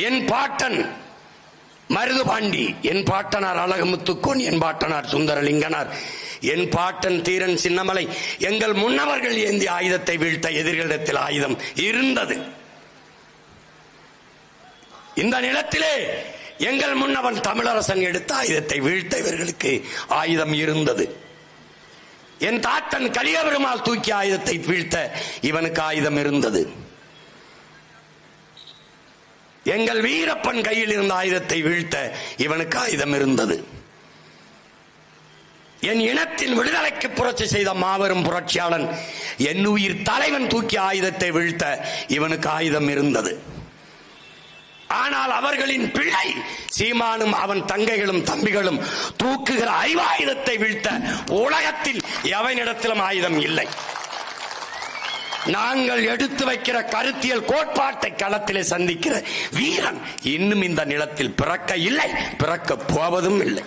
என் பாட்டன் மருதுபாண்டி, என் பாட்டனார் அழகுமுத்துக்கோன், என் பாட்டனார் சுந்தரலிங்கனார், என் பாட்டன் தீரன் சின்னமலை, எங்கள் முன்னவர்கள் ஏந்தி ஆயுதத்தை வீழ்த்த எதிர்களிடத்தில் ஆயுதம் இருந்தது. இந்த நிலத்திலே எங்கள் முன்னவன் தமிழரசன் எடுத்த ஆயுதத்தை வீழ்த்த இவர்களுக்கு ஆயுதம் இருந்தது. என் தாத்தன் கலியபெருமாள் தூக்கி ஆயுதத்தை வீழ்த்த இவனுக்கு ஆயுதம் இருந்தது. எங்கள் வீரப்பன் கையில் இருந்த ஆயுதத்தை வீழ்த்த இவனுக்கு ஆயுதம் இருந்தது. என் இனத்தின் விடுதலைக்கு புரட்சி செய்த மாபெரும் புரட்சியாளன் என் உயிர் தலைவன் தூக்கி ஆயுதத்தை வீழ்த்த இவனுக்கு ஆயுதம் இருந்தது. ஆனால் அவர்களின் பிள்ளை சீமானும் அவன் தங்கைகளும் தம்பிகளும் தூக்குகிற ஐவாயுதத்தை வீழ்த்த உலகத்தில் எவனிடத்திலும் ஆயுதம் இல்லை. நாங்கள் எடுத்து வைக்கிற கருத்தியல் கோட்பாட்டை களத்திலே சந்திக்கிற வீரன் இன்னும் இந்த நிலத்தில் பிறக்க இல்லை, பிறக்க போவதும் இல்லை.